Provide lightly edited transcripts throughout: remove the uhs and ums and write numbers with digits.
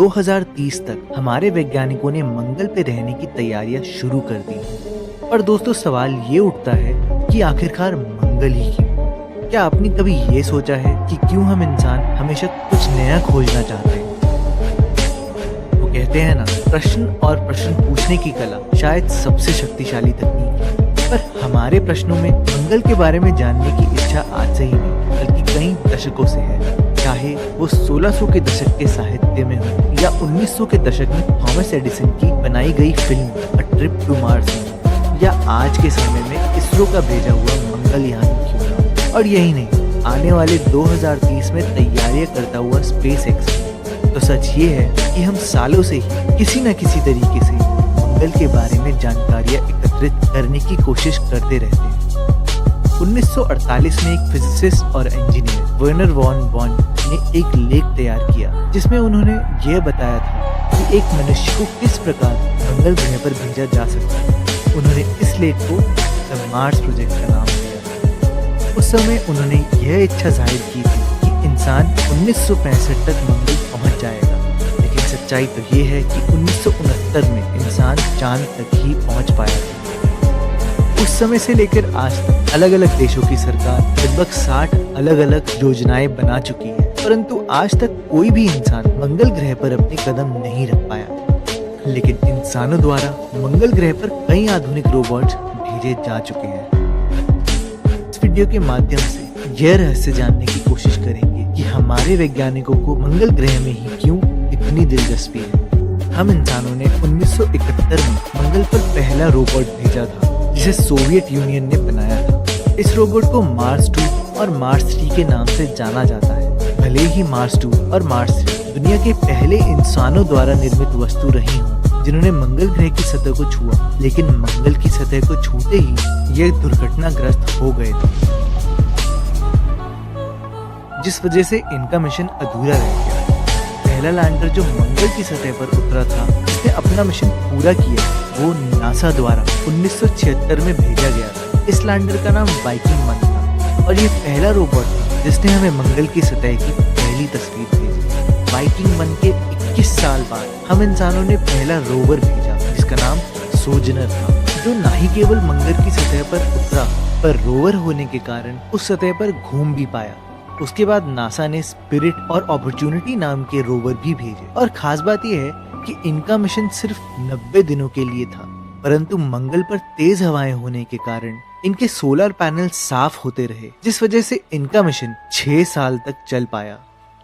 2030 तक हमारे वैज्ञानिकों ने मंगल पे रहने की तैयारियां शुरू कर दी हैं। पर दोस्तों सवाल ये उठता है कि आखिरकार मंगल ही क्यों? क्या आपने कभी ये सोचा है कि क्यों हम इंसान हमेशा कुछ नया खोजना चाहते हैं? वो कहते हैं ना, प्रश्न और प्रश्न पूछने की कला शायद सबसे शक्तिशाली तकनीक है। पर हमारे प्रश्नों में मंगल के बारे में जानने की इच्छा आज से ही नहीं बल्कि कई दशकों से है। चाहे वो 1600 के दशक के साहित्य में हो या 1900 के दशक में थॉमस एडिसन की बनाई गई film a trip to Mars हो, या आज के समय में इसरो का भेजा हुआ मंगलयान क्यों ना हो। और यही नहीं, आने वाले 2030 में तैयारियां करता हुआ स्पेस एक्स। तो सच ये है कि हम सालों से ही किसी न किसी तरीके से मंगल के बारे में जानकारियां एकत्रित करने की कोशिश करते रहते हैं। 1948 में एक फिजिसिस्ट और इंजीनियर वर्नर वॉन बॉन ने एक लेख तैयार किया जिसमें उन्होंने यह बताया था कि एक मनुष्य को किस प्रकार मंगल ग्रह पर भेजा जा सकता है। उन्होंने इस लेख को द मार्स प्रोजेक्ट का नाम दिया। उस समय उन्होंने यह इच्छा जाहिर की थी कि इंसान 1965 तक मंगल पहुंच जाएगा, लेकिन सच्चाई तो ये है कि 1969 में इंसान चांद तक ही पहुंच पाया था। उस समय से लेकर आज तक अलग अलग देशों की सरकार लगभग 60 अलग अलग योजनाएं बना चुकी है, परंतु आज तक कोई भी इंसान मंगल ग्रह पर अपने कदम नहीं रख पाया। लेकिन इंसानों द्वारा मंगल ग्रह पर कई आधुनिक रोबोट्स भेजे जा चुके हैं। इस वीडियो के माध्यम से यह रहस्य जानने की कोशिश करेंगे कि हमारे वैज्ञानिकों को मंगल ग्रह में ही क्यों इतनी दिलचस्पी है। हम इंसानों ने 1971 में मंगल पर पहला रोबोट भेजा था जिसे सोवियत यूनियन ने बनाया था। इस रोबोट को मार्स 2 और मार्स 3 के नाम से जाना जाता है। भले ही मार्स 2 और मार्स 3 दुनिया के पहले इंसानों द्वारा निर्मित वस्तु रही हों जिन्होंने मंगल ग्रह की सतह को छुआ, लेकिन मंगल की सतह को छूते ही ये दुर्घटनाग्रस्त हो गए थे, जिस वजह से इनका मिशन अधूरा रह गया। पहला लैंडर जो मंगल की सतह पर उतरा था, उसने अपना मिशन पूरा किया, वो नासा द्वारा 1976 में भेजा गया था। इस लैंडर का नाम वाइकिंग 1 था और ये पहला रोबोट था जिसने हमें मंगल की सतह की पहली तस्वीर भेजी। वाइकिंग 1 के 21 साल बाद हम इंसानों ने पहला रोवर भेजा जिसका नाम सोजनर था, जो न ही केवल मंगल की सतह पर उतरा पर रोवर होने के कारण उस सतह पर घूम भी पाया। उसके बाद नासा ने स्पिरिट और अपॉर्चुनिटी नाम के रोवर भी भेजे और खास बात यह है कि इनका मिशन सिर्फ 90 दिनों के लिए था, परंतु मंगल पर तेज हवाएं होने के कारण इनके सोलर पैनल साफ होते रहे, जिस वजह से इनका मिशन 6 साल तक चल पाया।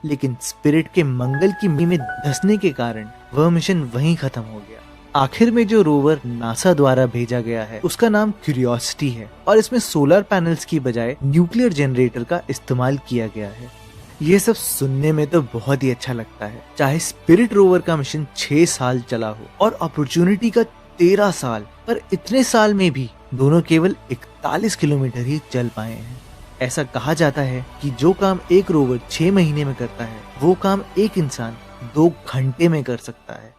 लेकिन स्पिरिट के मंगल की मी में धंसने के कारण वह मिशन वहीं खत्म हो गया। आखिर में जो रोवर नासा द्वारा भेजा गया है उसका नाम क्यूरियोसिटी है और इसमें सोलर पैनल्स की बजाय न्यूक्लियर जनरेटर का इस्तेमाल किया गया है। ये सब सुनने में तो बहुत ही अच्छा लगता है। चाहे स्पिरिट रोवर का मिशन 6 साल चला हो और अपॉर्चुनिटी का 13 साल, पर इतने साल में भी दोनों केवल 41 किलोमीटर ही चल पाए हैं। ऐसा कहा जाता है कि जो काम एक रोवर 6 महीने में करता है वो काम एक इंसान 2 घंटे में कर सकता है।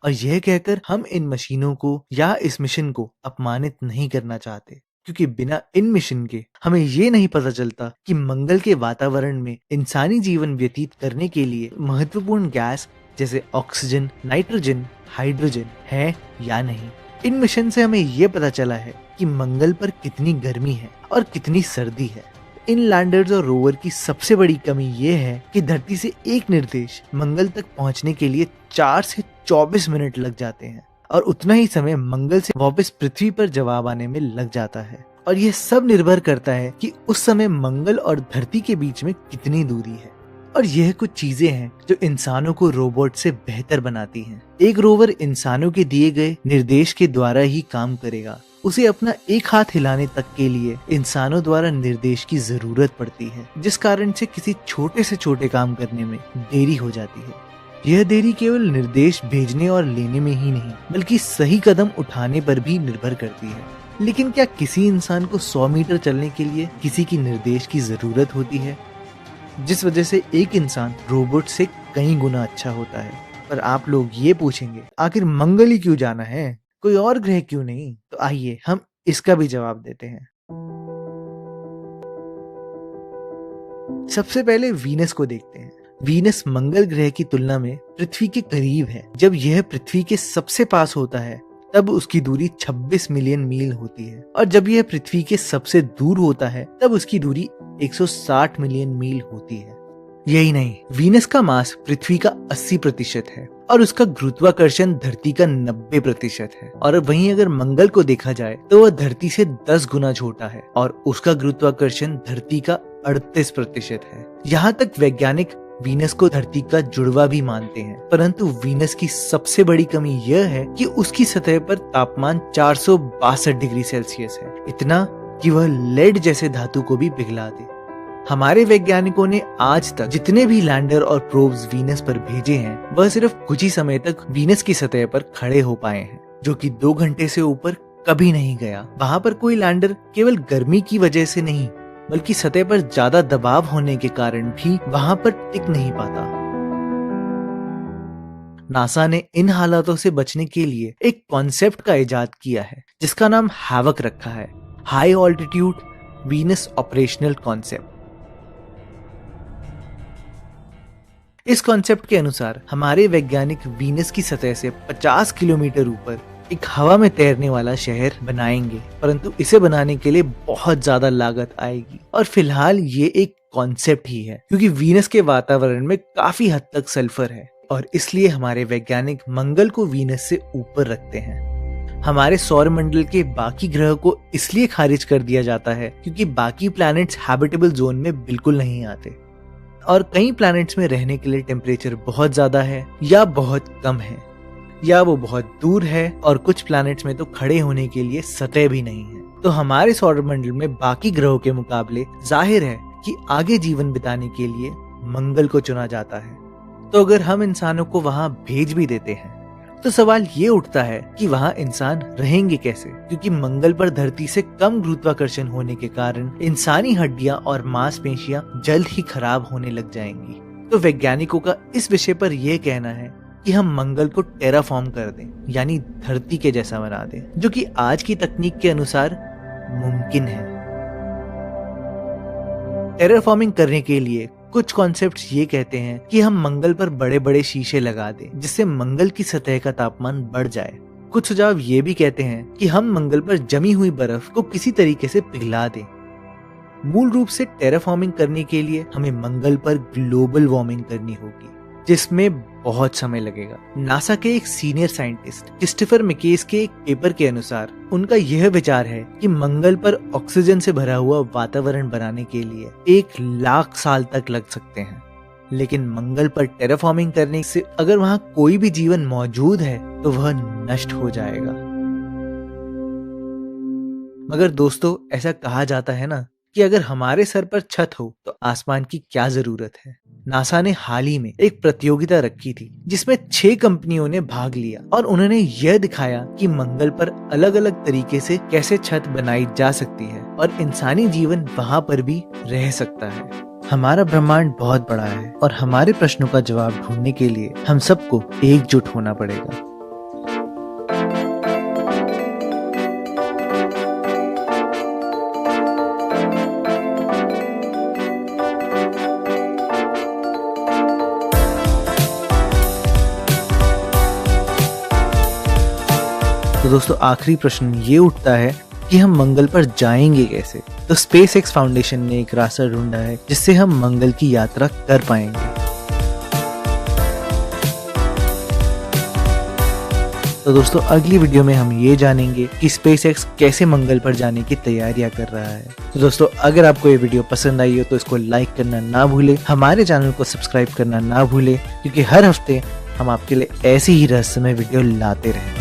और यह कहकर हम इन मशीनों को या इस मिशन को अपमानित नहीं करना चाहते, क्योंकि बिना इन मिशन के हमें ये नहीं पता चलता कि मंगल के वातावरण में इंसानी जीवन व्यतीत करने के लिए महत्वपूर्ण गैस जैसे ऑक्सीजन, नाइट्रोजन, हाइड्रोजन है या नहीं। इन मिशन से हमें ये पता चला है कि मंगल पर कितनी गर्मी है और कितनी सर्दी है। इन लैंडर्स और रोवर की सबसे बड़ी कमी ये है कि धरती से एक निर्देश मंगल तक पहुंचने के लिए 4 से 24 मिनट लग जाते हैं और उतना ही समय मंगल से वापस पृथ्वी पर जवाब आने में लग जाता है। और यह सब निर्भर करता है कि उस समय मंगल और धरती के बीच में कितनी दूरी है। और यह कुछ चीजें हैं जो इंसानों को रोबोट से बेहतर बनाती हैं। एक रोवर इंसानों के दिए गए निर्देश के द्वारा ही काम करेगा। उसे अपना एक हाथ हिलाने तक के लिए इंसानों द्वारा निर्देश की जरूरत पड़ती है, जिस कारण से किसी छोटे से छोटे काम करने में देरी हो जाती है। यह देरी केवल निर्देश भेजने और लेने में ही नहीं बल्कि सही कदम उठाने पर भी निर्भर करती है। लेकिन क्या किसी इंसान को 100 मीटर चलने के लिए किसी की निर्देश की जरूरत होती है, जिस वजह से एक इंसान रोबोट से कई गुना अच्छा होता है। पर आप लोग ये पूछेंगे आखिर मंगल ही क्यों जाना है, कोई और ग्रह क्यों नहीं? तो आइए हम इसका भी जवाब देते हैं। सबसे पहले वीनस को देखते हैं। वीनस मंगल ग्रह की तुलना में पृथ्वी के करीब है। जब यह पृथ्वी के सबसे पास होता है तब उसकी दूरी 26 मिलियन मील होती है, और जब यह पृथ्वी के सबसे दूर होता है तब उसकी दूरी 160 मिलियन मील होती है। यही नहीं, वीनस का मास पृथ्वी का 80% है और उसका गुरुत्वाकर्षण धरती का 90% है। और वहीं अगर मंगल को देखा जाए तो वह धरती से 10 गुना छोटा है और उसका गुरुत्वाकर्षण धरती का 38% है। यहाँ तक वैज्ञानिक वीनस को धरती का जुड़वा भी मानते हैं, परंतु वीनस की सबसे बड़ी कमी यह है कि उसकी सतह पर तापमान 462 डिग्री सेल्सियस है, इतना कि वह लेड जैसे धातु को भी पिघला दे। हमारे वैज्ञानिकों ने आज तक जितने भी लैंडर और प्रोब्स वीनस पर भेजे हैं, वह सिर्फ कुछ ही समय तक वीनस की सतह पर खड़े हो पाए हैं, जो कि 2 घंटे से ऊपर कभी नहीं गया। वहाँ पर कोई लैंडर केवल गर्मी की वजह से नहीं, बल्कि सतह पर ज्यादा दबाव होने के कारण भी वहाँ पर टिक नहीं पाता। नासा ने इन हालातों से बचने के लिए एक कॉन्सेप्ट का इजाद किया है जिसका नाम हैवक रखा है, high altitude Venus operational concept. इस कॉन्सेप्ट के अनुसार हमारे वैज्ञानिक वीनस की सतह से 50 किलोमीटर ऊपर एक हवा में तैरने वाला शहर बनाएंगे, परंतु इसे बनाने के लिए बहुत ज्यादा लागत आएगी और फिलहाल ये एक कॉन्सेप्ट ही है, क्योंकि वीनस के वातावरण में काफी हद तक सल्फर है और इसलिए हमारे वैज्ञानिक मंगल को वीनस से ऊपर रखते हैं। हमारे सौर मंडल के बाकी ग्रह को इसलिए खारिज कर दिया जाता है क्योंकि बाकी प्लैनेट्स हैबिटेबल जोन में बिल्कुल नहीं आते और कई प्लैनेट्स में रहने के लिए टेम्परेचर बहुत ज्यादा है या बहुत कम है, या वो बहुत दूर है और कुछ प्लैनेट्स में तो खड़े होने के लिए सतह भी नहीं है। तो हमारे सौर मंडल में बाकी ग्रहों के मुकाबले जाहिर है कि आगे जीवन बिताने के लिए मंगल को चुना जाता है। तो अगर हम इंसानों को वहां भेज भी देते हैं तो सवाल ये उठता है कि वहां इंसान रहेंगे कैसे, क्योंकि मंगल पर धरती से कम गुरुत्वाकर्षण होने के कारण इंसानी हड्डियां और मांसपेशियां जल्द ही खराब होने लग जाएंगी। तो वैज्ञानिकों का इस विषय पर यह कहना है कि हम मंगल को टेराफॉर्म कर दें, यानी धरती के जैसा बना दें, जो कि आज की तकनीक के अनुसार मुमकिन है। टेराफॉर्मिंग करने के लिए कुछ कॉन्सेप्ट्स ये कहते हैं कि हम मंगल पर बड़े बड़े शीशे लगा दें जिससे मंगल की सतह का तापमान बढ़ जाए। कुछ सुझाव ये भी कहते हैं कि हम मंगल पर जमी हुई बर्फ को किसी तरीके से पिघला दें। मूल रूप से टेराफॉर्मिंग करने के लिए हमें मंगल पर ग्लोबल वार्मिंग करनी होगी, जिसमें बहुत समय लगेगा। नासा के एक सीनियर साइंटिस्ट क्रिस्टोफर मैकेस के एक पेपर के अनुसार उनका यह विचार है कि मंगल पर ऑक्सीजन से भरा हुआ वातावरण बनाने के लिए 1 लाख साल तक लग सकते हैं, लेकिन मंगल पर टेराफॉर्मिंग करने से अगर वहाँ कोई भी जीवन मौजूद है तो वह नष्ट हो जाएगा। मगर दोस्तों, ऐसा कहा जाता है ना कि अगर हमारे सर पर छत हो तो आसमान की क्या जरूरत है। नासा ने हाल ही में एक प्रतियोगिता रखी थी जिसमें 6 कंपनियों ने भाग लिया और उन्होंने यह दिखाया कि मंगल पर अलग अलग तरीके से कैसे छत बनाई जा सकती है और इंसानी जीवन वहां पर भी रह सकता है। हमारा ब्रह्मांड बहुत बड़ा है और हमारे प्रश्नों का जवाब ढूंढने के लिए हम सबको एकजुट होना पड़ेगा। तो दोस्तों, आखिरी प्रश्न ये उठता है कि हम मंगल पर जाएंगे कैसे। तो स्पेसएक्स फाउंडेशन ने एक रास्ता ढूंढा है जिससे हम मंगल की यात्रा कर पाएंगे। तो दोस्तों, अगली वीडियो में हम ये जानेंगे कि स्पेसएक्स कैसे मंगल पर जाने की तैयारियां कर रहा है। तो दोस्तों, अगर आपको ये वीडियो पसंद आई हो तो इसको लाइक करना ना भूले, हमारे चैनल को सब्सक्राइब करना ना भूले, क्योंकि हर हफ्ते हम आपके लिए ऐसी ही रहस्यमय वीडियो लाते रहें।